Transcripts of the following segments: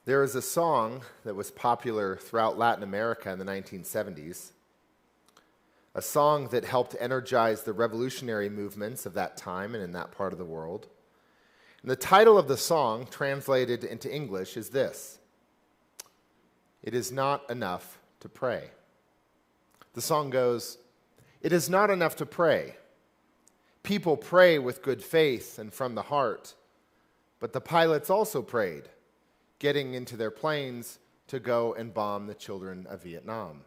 There is a song that was popular throughout Latin America in the 1970s, a song that helped energize the revolutionary movements of that time and in that part of the world. And the title of the song, translated into English, is this: "It is not enough to pray." The song goes, "It is not enough to pray. People pray with good faith and from the heart, but the pilots also prayed, getting into their planes to go and bomb the children of Vietnam.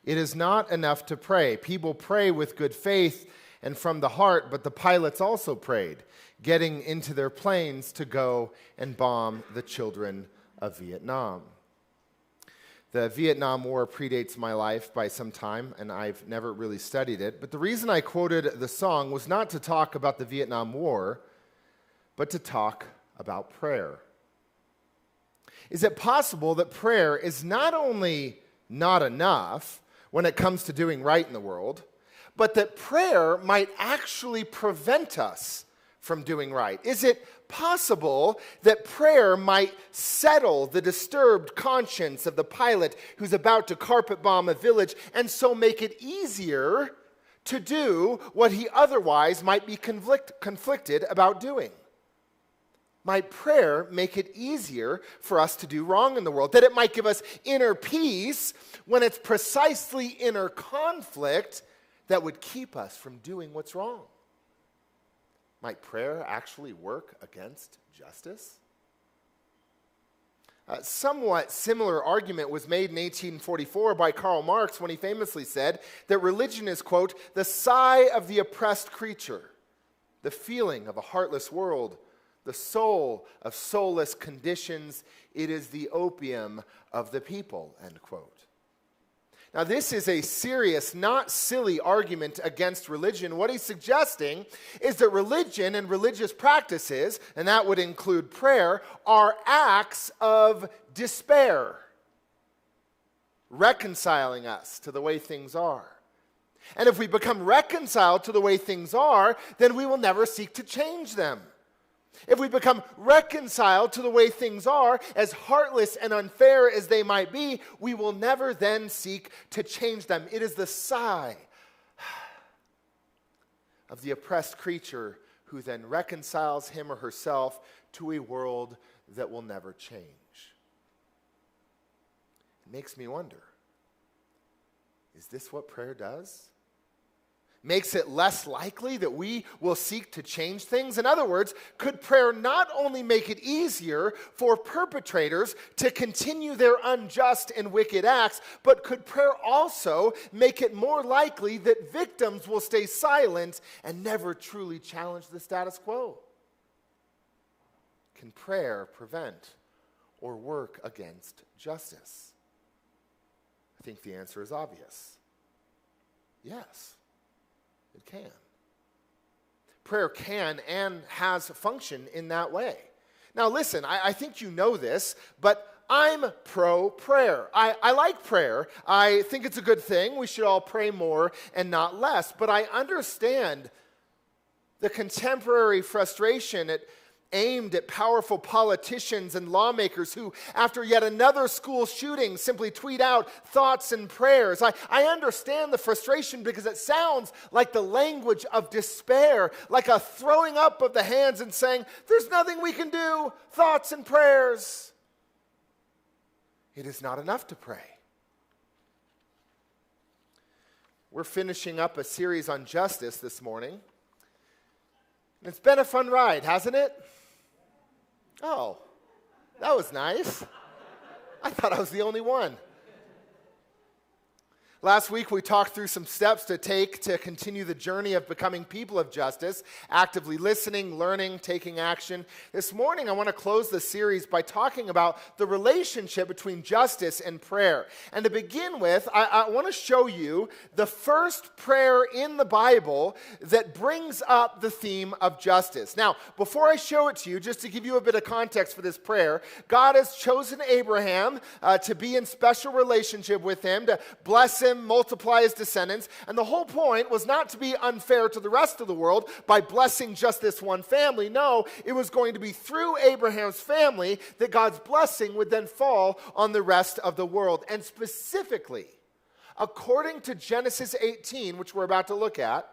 It is not enough to pray. People pray with good faith and from the heart, but the pilots also prayed, getting into their planes to go and bomb the children of Vietnam." The Vietnam War predates my life by some time, and I've never really studied it. But the reason I quoted the song was not to talk about the Vietnam War, but to talk about prayer. Is it possible that prayer is not only not enough when it comes to doing right in the world, but that prayer might actually prevent us from doing right? Is it possible that prayer might settle the disturbed conscience of the pilot who's about to carpet bomb a village and so make it easier to do what he otherwise might be conflicted about doing? Might prayer make it easier for us to do wrong in the world? That it might give us inner peace when it's precisely inner conflict that would keep us from doing what's wrong? Might prayer actually work against justice? A somewhat similar argument was made in 1844 by Karl Marx when he famously said that religion is, quote, "the sigh of the oppressed creature, the feeling of a heartless world, the soul of soulless conditions. It is the opium of the people," end quote. Now, this is a serious, not silly argument against religion. What he's suggesting is that religion and religious practices, and that would include prayer, are acts of despair, reconciling us to the way things are. And if we become reconciled to the way things are, then we will never seek to change them. If we become reconciled to the way things are, as heartless and unfair as they might be, we will never then seek to change them. It is the sigh of the oppressed creature who then reconciles him or herself to a world that will never change. It makes me wonder, is this what prayer does? Makes it less likely that we will seek to change things? In other words, could prayer not only make it easier for perpetrators to continue their unjust and wicked acts, but could prayer also make it more likely that victims will stay silent and never truly challenge the status quo? Can prayer prevent or work against justice? I think the answer is obvious. Yes. It can. Prayer can and has function in that way. Now listen, I think you know this, but I'm pro-prayer. I like prayer. I think it's a good thing. We should all pray more and not less. But I understand the contemporary frustration aimed at powerful politicians and lawmakers who, after yet another school shooting, simply tweet out thoughts and prayers. I understand the frustration because it sounds like the language of despair, like a throwing up of the hands and saying, "There's nothing we can do, thoughts and prayers." It is not enough to pray. We're finishing up a series on justice this morning. And it's been a fun ride, hasn't it? Oh, that was nice. I thought I was the only one. Last week, we talked through some steps to take to continue the journey of becoming people of justice, actively listening, learning, taking action. This morning, I want to close the series by talking about the relationship between justice and prayer. And to begin with, I want to show you the first prayer in the Bible that brings up the theme of justice. Now, before I show it to you, just to give you a bit of context for this prayer, God has chosen Abraham to be in special relationship with him, to bless him, him, multiply his descendants. And the whole point was not to be unfair to the rest of the world by blessing just this one family. No, it was going to be through Abraham's family that God's blessing would then fall on the rest of the world. And specifically, according to Genesis 18, which we're about to look at,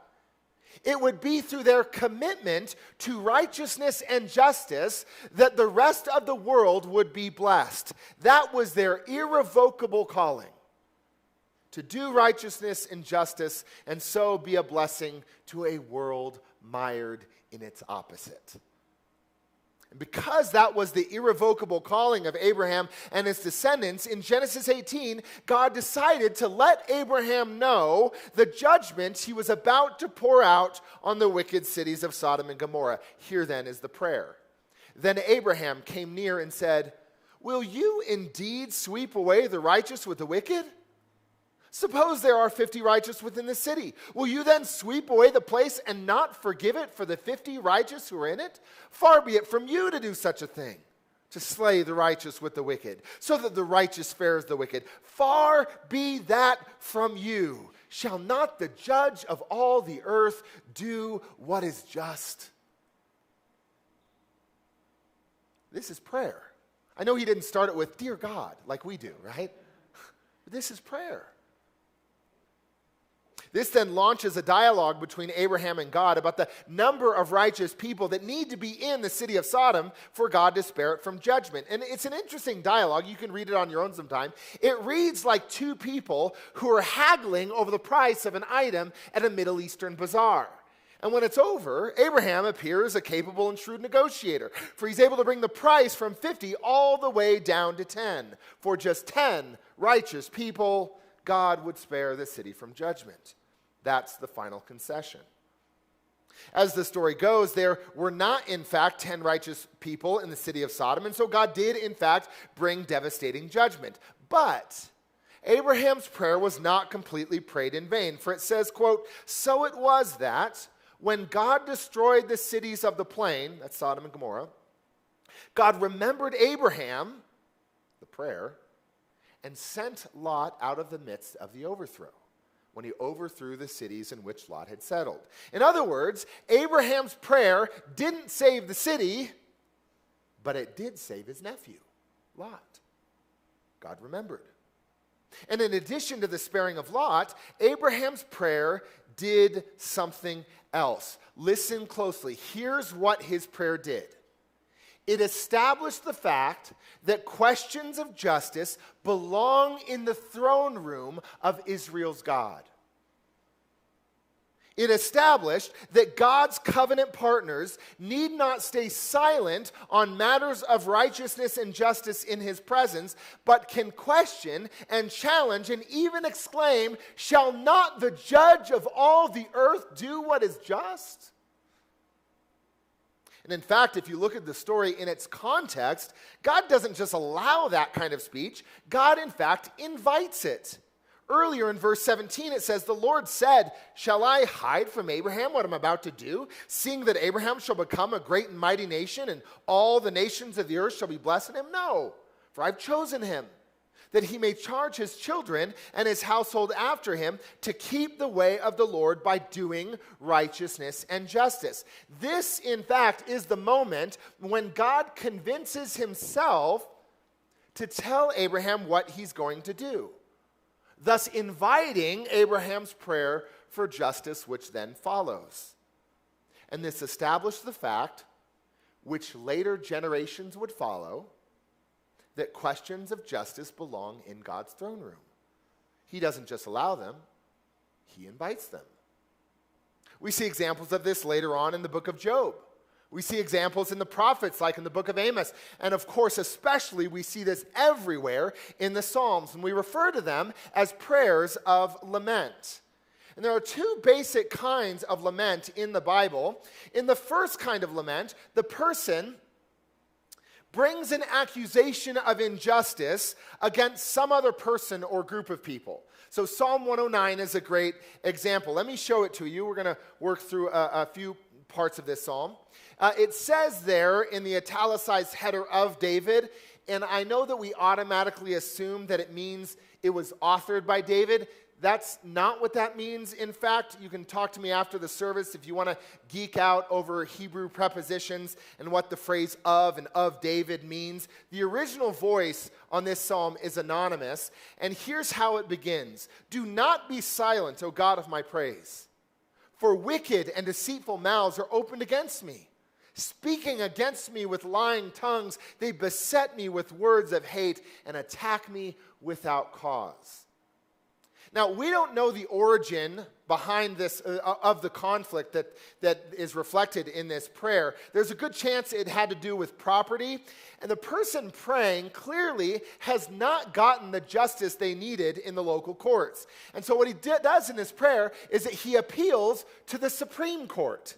it would be through their commitment to righteousness and justice that the rest of the world would be blessed. That was their irrevocable calling, to do righteousness and justice and so be a blessing to a world mired in its opposite. And because that was the irrevocable calling of Abraham and his descendants, in Genesis 18, God decided to let Abraham know the judgment he was about to pour out on the wicked cities of Sodom and Gomorrah. Here then is the prayer. Then Abraham came near and said, "Will you indeed sweep away the righteous with the wicked? Suppose there are 50 righteous within the city. Will you then sweep away the place and not forgive it for the 50 righteous who are in it? Far be it from you to do such a thing, to slay the righteous with the wicked, so that the righteous spares the wicked. Far be that from you. Shall not the judge of all the earth do what is just?" This is prayer. I know he didn't start it with, "Dear God," like we do, right? But this is prayer. This then launches a dialogue between Abraham and God about the number of righteous people that need to be in the city of Sodom for God to spare it from judgment. And it's an interesting dialogue. You can read it on your own sometime. It reads like two people who are haggling over the price of an item at a Middle Eastern bazaar. And when it's over, Abraham appears a capable and shrewd negotiator, for he's able to bring the price from 50 all the way down to 10. For just 10 righteous people, God would spare the city from judgment. That's the final concession. As the story goes, there were not, in fact, 10 righteous people in the city of Sodom, and so God did, in fact, bring devastating judgment. But Abraham's prayer was not completely prayed in vain, for it says, quote, "So it was that when God destroyed the cities of the plain," that's Sodom and Gomorrah, "God remembered Abraham," the prayer, "and sent Lot out of the midst of the overthrow," when he overthrew the cities in which Lot had settled. In other words, Abraham's prayer didn't save the city, but it did save his nephew, Lot. God remembered. And in addition to the sparing of Lot, Abraham's prayer did something else. Listen closely. Here's what his prayer did. It established the fact that questions of justice belong in the throne room of Israel's God. It established that God's covenant partners need not stay silent on matters of righteousness and justice in his presence, but can question and challenge and even exclaim, "Shall not the judge of all the earth do what is just?" And in fact, if you look at the story in its context, God doesn't just allow that kind of speech. God, in fact, invites it. Earlier in verse 17, it says, "The Lord said, 'Shall I hide from Abraham what I'm about to do, seeing that Abraham shall become a great and mighty nation, and all the nations of the earth shall be blessed in him? No, for I've chosen him, that he may charge his children and his household after him to keep the way of the Lord by doing righteousness and justice.'" This, in fact, is the moment when God convinces himself to tell Abraham what he's going to do, thus inviting Abraham's prayer for justice, which then follows. And this established the fact, which later generations would follow, that questions of justice belong in God's throne room. He doesn't just allow them, he invites them. We see examples of this later on in the book of Job. We see examples in the prophets, like in the book of Amos. And of course, especially, we see this everywhere in the Psalms. And we refer to them as prayers of lament. And there are two basic kinds of lament in the Bible. In the first kind of lament, the person brings an accusation of injustice against some other person or group of people. So Psalm 109 is a great example. Let me show it to you. We're going to work through a few parts of this psalm. It says there in the italicized header of David, and I know that we automatically assume that it means it was authored by David. That's not what that means. In fact, you can talk to me after the service if you want to geek out over Hebrew prepositions and what the phrase of and of David means. The original voice on this psalm is anonymous, and here's how it begins. Do not be silent, O God of my praise, for wicked and deceitful mouths are opened against me. Speaking against me with lying tongues, they beset me with words of hate and attack me without cause. Now, we don't know the origin behind this, of the conflict that is reflected in this prayer. There's a good chance it had to do with property, and the person praying clearly has not gotten the justice they needed in the local courts. And so what he does in this prayer is that he appeals to the Supreme Court,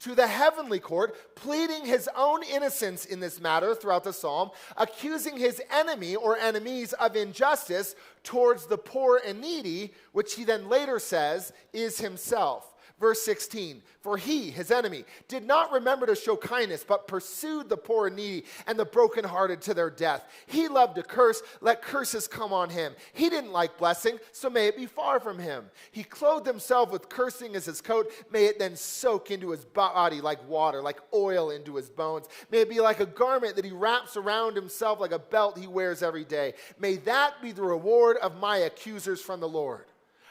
to the heavenly court, pleading his own innocence in this matter throughout the psalm, accusing his enemy or enemies of injustice towards the poor and needy, which he then later says is himself. Verse 16, for he, his enemy, did not remember to show kindness, but pursued the poor and needy and the brokenhearted to their death. He loved to curse, let curses come on him. He didn't like blessing, so may it be far from him. He clothed himself with cursing as his coat, may it then soak into his body like water, like oil into his bones. May it be like a garment that he wraps around himself, like a belt he wears every day. May that be the reward of my accusers from the Lord,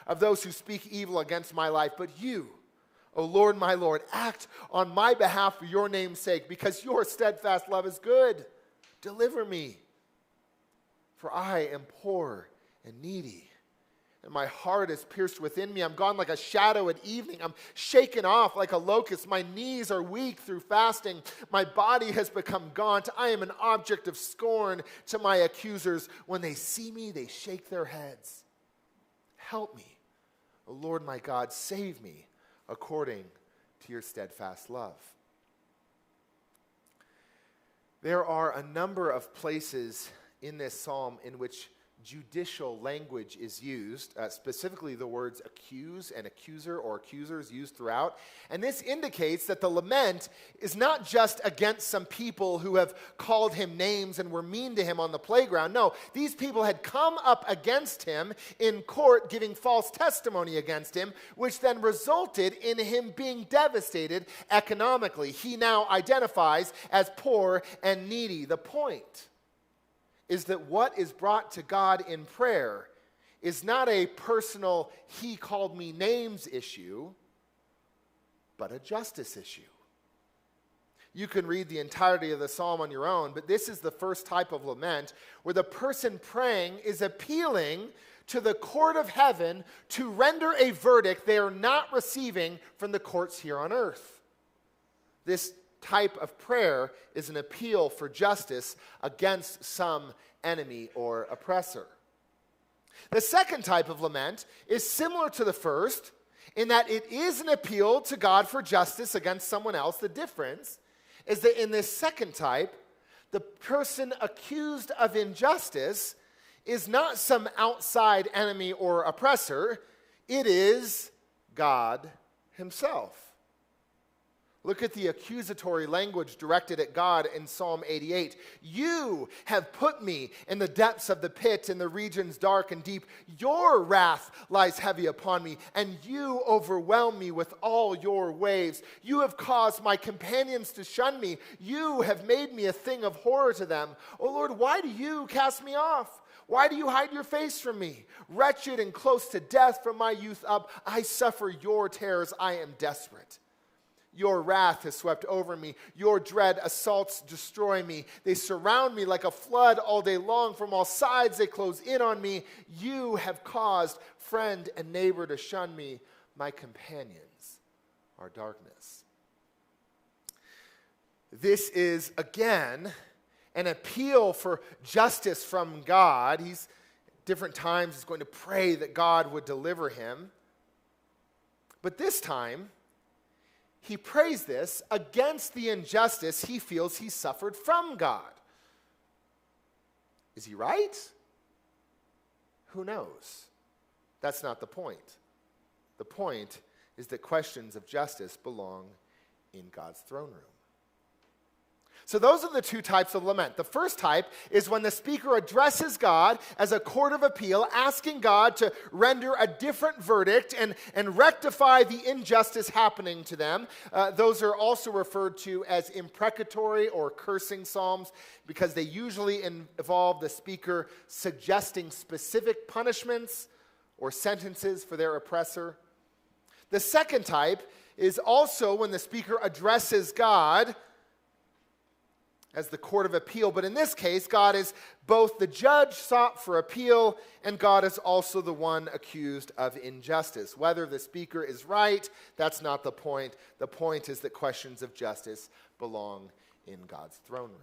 of those who speak evil against my life. But you, O Lord, my Lord, act on my behalf for your name's sake, because your steadfast love is good. Deliver me, for I am poor and needy, and my heart is pierced within me. I'm gone like a shadow at evening. I'm shaken off like a locust. My knees are weak through fasting. My body has become gaunt. I am an object of scorn to my accusers. When they see me, they shake their heads. Help me, O Lord my God, save me according to your steadfast love. There are a number of places in this psalm in which judicial language is used, specifically the words accuse and accuser or accusers used throughout. And this indicates that the lament is not just against some people who have called him names and were mean to him on the playground. No, these people had come up against him in court, giving false testimony against him, which then resulted in him being devastated economically. He now identifies as poor and needy. The point is that what is brought to God in prayer is not a personal he called me names issue, but a justice issue. You can read the entirety of the psalm on your own, but this is the first type of lament where the person praying is appealing to the court of heaven to render a verdict they are not receiving from the courts here on earth. This type of prayer is an appeal for justice against some enemy or oppressor. The second type of lament is similar to the first in that it is an appeal to God for justice against someone else. The difference is that in this second type, the person accused of injustice is not some outside enemy or oppressor. It is God himself. Look at the accusatory language directed at God in Psalm 88. You have put me in the depths of the pit, in the regions dark and deep. Your wrath lies heavy upon me, and you overwhelm me with all your waves. You have caused my companions to shun me. You have made me a thing of horror to them. O Lord, why do you cast me off? Why do you hide your face from me? Wretched and close to death from my youth up, I suffer your terrors. I am desperate. Your wrath has swept over me. Your dread assaults destroy me. They surround me like a flood all day long. From all sides they close in on me. You have caused friend and neighbor to shun me. My companions are darkness. This is, again, an appeal for justice from God. He's, different times, he's going to pray that God would deliver him. But this time, he prays this against the injustice he feels he suffered from God. Is he right? Who knows? That's not the point. The point is that questions of justice belong in God's throne room. So those are the two types of lament. The first type is when the speaker addresses God as a court of appeal, asking God to render a different verdict and rectify the injustice happening to them. Those are also referred to as imprecatory or cursing psalms because they usually involve the speaker suggesting specific punishments or sentences for their oppressor. The second type is also when the speaker addresses God as the court of appeal. But in this case, God is both the judge sought for appeal, and God is also the one accused of injustice. Whether the speaker is right, that's not the point. The point is that questions of justice belong in God's throne room.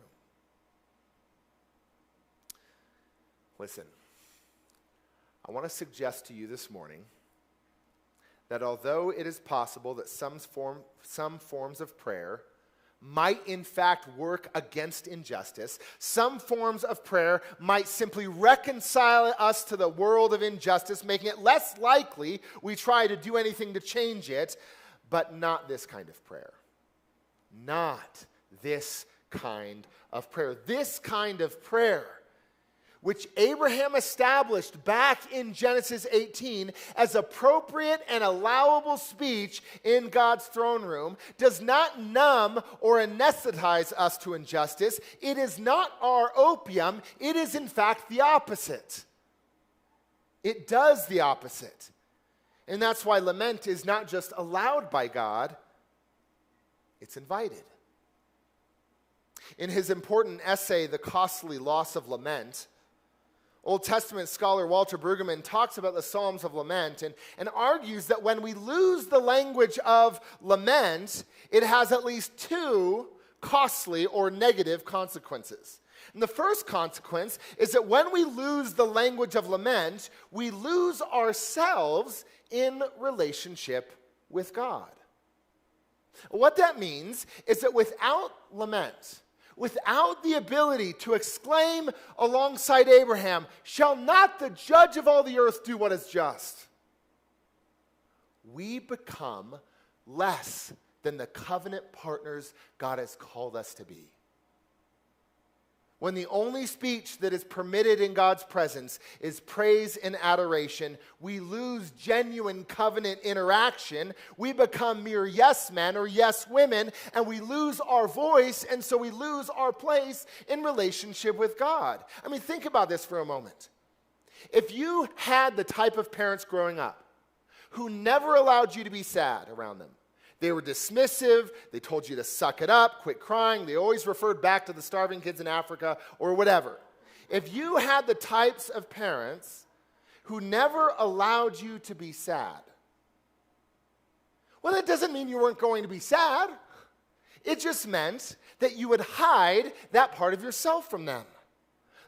Listen, I want to suggest to you this morning that although it is possible that some forms of prayer might in fact work against injustice, some forms of prayer might simply reconcile us to the world of injustice, making it less likely we try to do anything to change it, but not this kind of prayer. Not this kind of prayer. This kind of prayer, which Abraham established back in Genesis 18 as appropriate and allowable speech in God's throne room, does not numb or anesthetize us to injustice. It is not our opium. It is, in fact, the opposite. It does the opposite. And that's why lament is not just allowed by God, it's invited. In his important essay, The Costly Loss of Lament, Old Testament scholar Walter Brueggemann talks about the Psalms of Lament and argues that when we lose the language of lament, it has at least two costly or negative consequences. And the first consequence is that when we lose the language of lament, we lose ourselves in relationship with God. What that means is that without lament, without the ability to exclaim alongside Abraham, "Shall not the judge of all the earth do what is just?" we become less than the covenant partners God has called us to be. When the only speech that is permitted in God's presence is praise and adoration, we lose genuine covenant interaction. We become mere yes men or yes women, and we lose our voice, and so we lose our place in relationship with God. I mean, think about this for a moment. If you had the type of parents growing up who never allowed you to be sad around them, they were dismissive, they told you to suck it up, quit crying, they always referred back to the starving kids in Africa or whatever. If you had the types of parents who never allowed you to be sad, well, that doesn't mean you weren't going to be sad. It just meant that you would hide that part of yourself from them.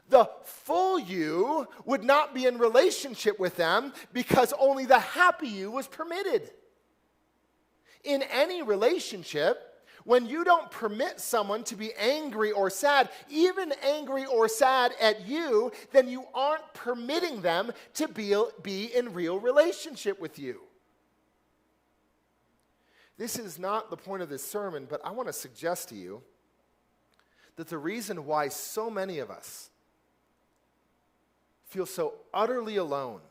The full you would not be in relationship with them because only the happy you was permitted. In any relationship, when you don't permit someone to be angry or sad, even angry or sad at you, then you aren't permitting them to be in real relationship with you. This is not the point of this sermon, but I want to suggest to you that the reason why so many of us feel so utterly alone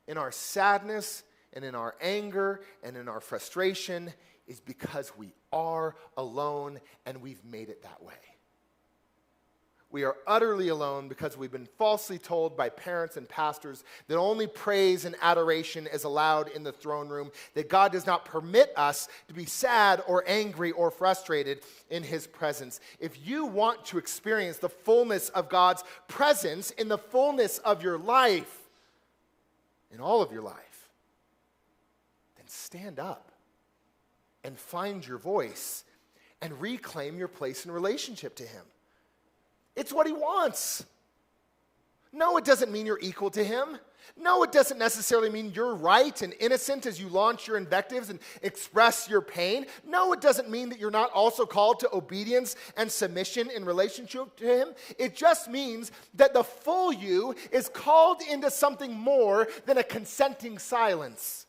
in our sadness and in our anger and in our frustration is because we are alone and we've made it that way. We are utterly alone because we've been falsely told by parents and pastors that only praise and adoration is allowed in the throne room, that God does not permit us to be sad or angry or frustrated in his presence. If you want to experience the fullness of God's presence in the fullness of your life, in all of your life, stand up and find your voice and reclaim your place in relationship to him. It's what he wants. No, it doesn't mean you're equal to him. No, it doesn't necessarily mean you're right and innocent as you launch your invectives and express your pain. No, it doesn't mean that you're not also called to obedience and submission in relationship to him. It just means that the full you is called into something more than a consenting silence.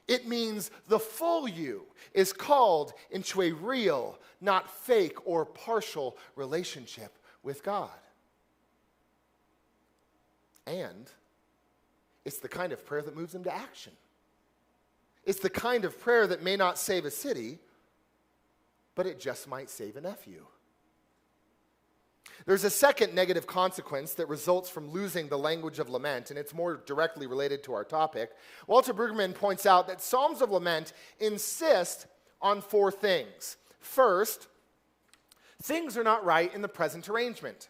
It means the full you is called into a real, not fake or partial relationship with God. And it's the kind of prayer that moves him to action. It's the kind of prayer that may not save a city, but it just might save a nephew. There's a second negative consequence that results from losing the language of lament, and it's more directly related to our topic. Walter Brueggemann points out that Psalms of Lament insist on four things. First, things are not right in the present arrangement.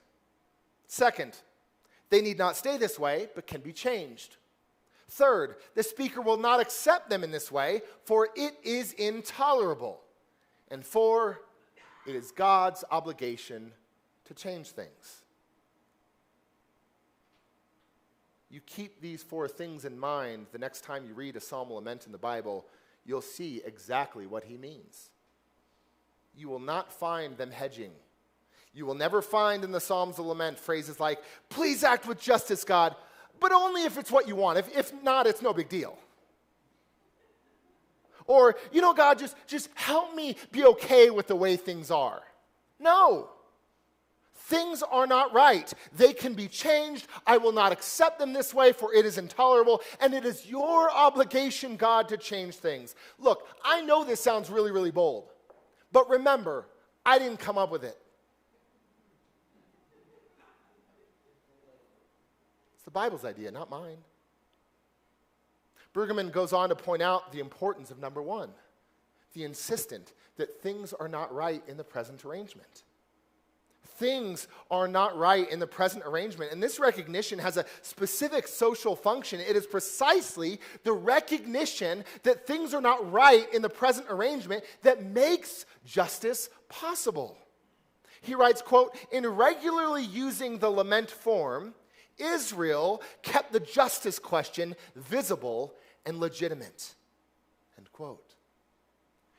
Second, they need not stay this way, but can be changed. Third, the speaker will not accept them in this way, for it is intolerable. And four, it is God's obligation to change things. You keep these four things in mind the next time you read a psalm of lament in the Bible, you'll see exactly what he means. You will not find them hedging. You will never find in the Psalms of Lament phrases like, please act with justice, God, but only if it's what you want. If not, it's no big deal. Or, God, just help me be okay with the way things are. No. Things are not right. They can be changed. I will not accept them this way, for it is intolerable, and it is your obligation, God, to change things. Look, I know this sounds really, really bold, but remember, I didn't come up with it. It's the Bible's idea, not mine. Brueggemann goes on to point out the importance of number one, the insistent that things are not right in the present arrangement. Things are not right in the present arrangement. And this recognition has a specific social function. It is precisely the recognition that things are not right in the present arrangement that makes justice possible. He writes, quote, in regularly using the lament form, Israel kept the justice question visible and legitimate, end quote.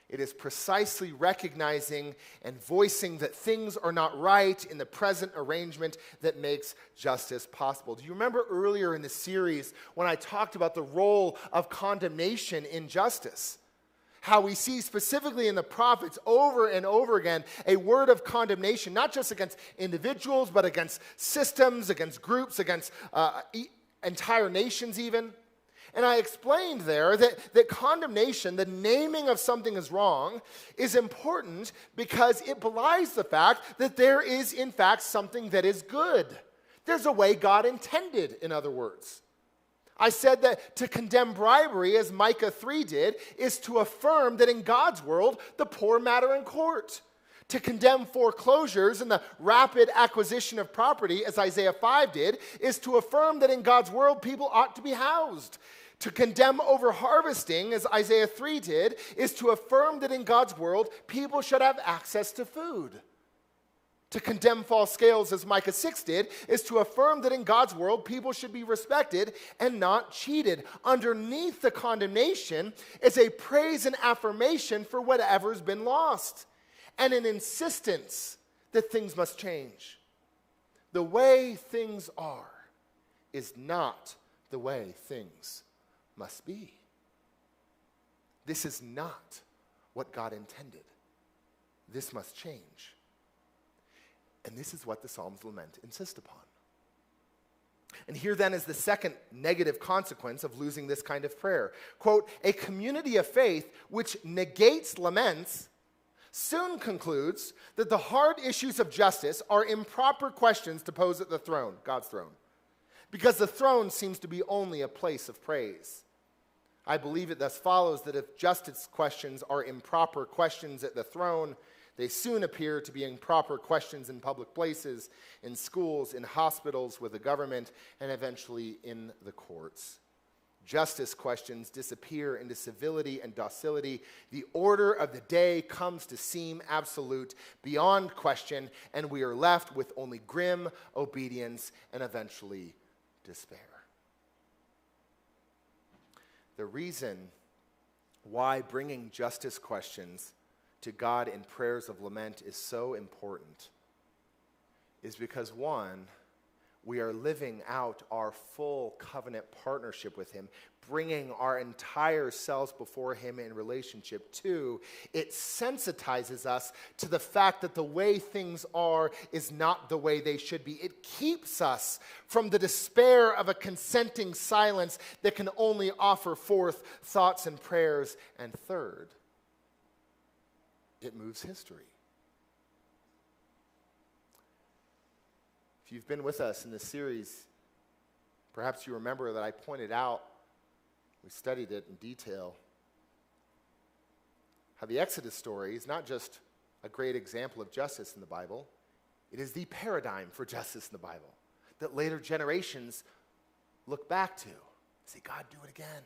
It is precisely recognizing and voicing that things are not right in the present arrangement that makes justice possible. Do you remember earlier in the series when I talked about the role of condemnation in justice? How we see specifically in the prophets over and over again a word of condemnation, not just against individuals, but against systems, against groups, against entire nations even. And I explained there that condemnation, the naming of something as wrong, is important because it belies the fact that there is, in fact, something that is good. There's a way God intended, in other words. I said that to condemn bribery, as Micah 3 did, is to affirm that in God's world, the poor matter in court. To condemn foreclosures and the rapid acquisition of property, as Isaiah 5 did, is to affirm that in God's world, people ought to be housed. To condemn over-harvesting, as Isaiah 3 did, is to affirm that in God's world, people should have access to food. To condemn false scales, as Micah 6 did, is to affirm that in God's world, people should be respected and not cheated. Underneath the condemnation is a praise and affirmation for whatever's been lost, and an insistence that things must change. The way things are is not the way things must be. This is not what God intended. This must change. And this is what the Psalms of Lament insist upon. And here then is the second negative consequence of losing this kind of prayer. Quote, a community of faith which negates laments soon concludes that the hard issues of justice are improper questions to pose at the throne, God's throne, because the throne seems to be only a place of praise. I believe it thus follows that if justice questions are improper questions at the throne, they soon appear to be improper questions in public places, in schools, in hospitals, with the government, and eventually in the courts. Justice questions disappear into civility and docility. The order of the day comes to seem absolute, beyond question, and we are left with only grim obedience and eventually despair. The reason why bringing justice questions to God in prayers of lament is so important is because, one, we are living out our full covenant partnership with him, bringing our entire selves before him in relationship. 2, it sensitizes us to the fact that the way things are is not the way they should be. It keeps us from the despair of a consenting silence that can only offer forth thoughts and prayers. And 3rd, it moves history. If you've been with us in this series, perhaps you remember that I pointed out, we studied it in detail, how the Exodus story is not just a great example of justice in the Bible, it is the paradigm for justice in the Bible that later generations look back to. Say, God, do it again.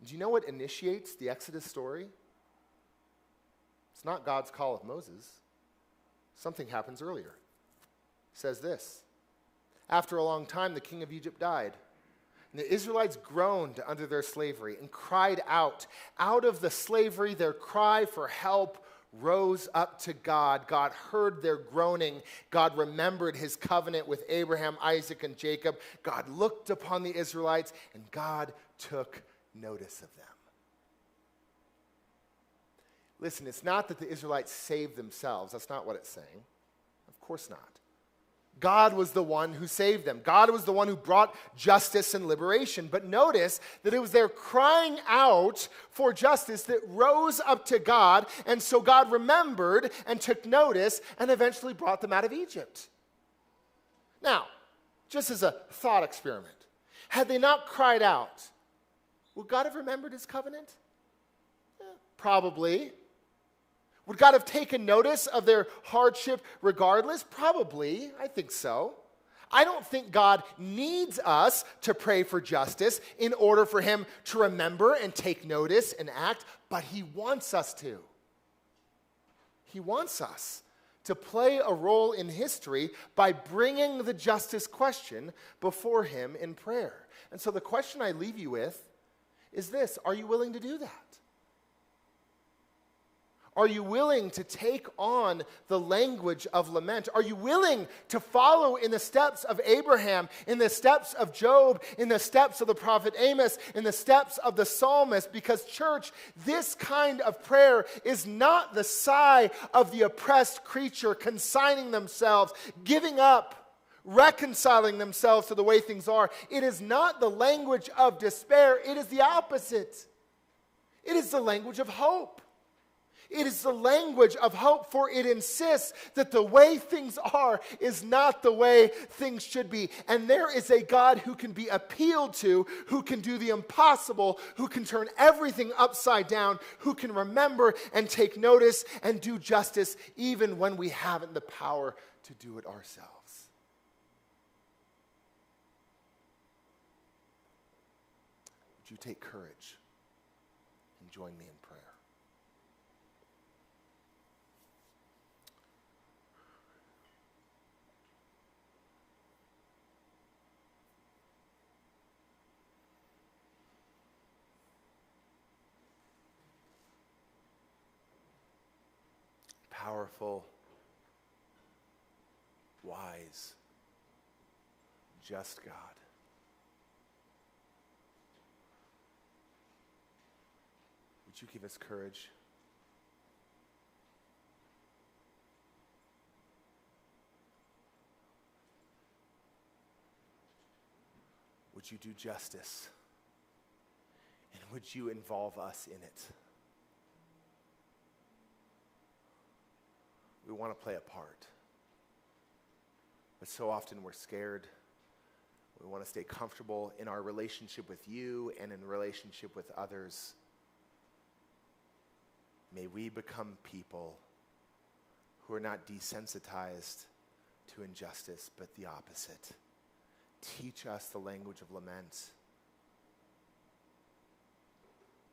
Do you know what initiates the Exodus story? It's not God's call of Moses. Something happens earlier. It says this: after a long time, the king of Egypt died. And the Israelites groaned under their slavery and cried out. Out of the slavery, their cry for help rose up to God. God heard their groaning. God remembered his covenant with Abraham, Isaac, and Jacob. God looked upon the Israelites, and God took notice of them. Listen, it's not that the Israelites saved themselves. That's not what it's saying. Of course not. God was the one who saved them. God was the one who brought justice and liberation. But notice that it was their crying out for justice that rose up to God, and so God remembered and took notice and eventually brought them out of Egypt. Now, just as a thought experiment, had they not cried out, would God have remembered his covenant? Probably. Would God have taken notice of their hardship regardless? Probably. I think so. I don't think God needs us to pray for justice in order for him to remember and take notice and act, but he wants us to. He wants us to play a role in history by bringing the justice question before him in prayer. And so the question I leave you with is this: are you willing to do that? Are you willing to take on the language of lament? Are you willing to follow in the steps of Abraham, in the steps of Job, in the steps of the prophet Amos, in the steps of the psalmist? Because, church, this kind of prayer is not the sigh of the oppressed creature consigning themselves, giving up, reconciling themselves to the way things are. It is not the language of despair. It is the opposite. It is the language of hope. It is the language of hope, for it insists that the way things are is not the way things should be. And there is a God who can be appealed to, who can do the impossible, who can turn everything upside down, who can remember and take notice and do justice even when we haven't the power to do it ourselves. Would you take courage and join me in prayer? Powerful, wise, just God. Would you give us courage? Would you do justice? And would you involve us in it? We want to play a part. But so often we're scared. We want to stay comfortable in our relationship with you and in relationship with others. May we become people who are not desensitized to injustice, but the opposite. Teach us the language of lament,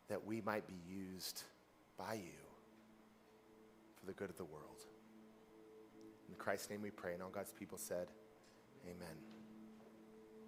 that we might be used by you for the good of the world. In Christ's name we pray, and all God's people said, amen.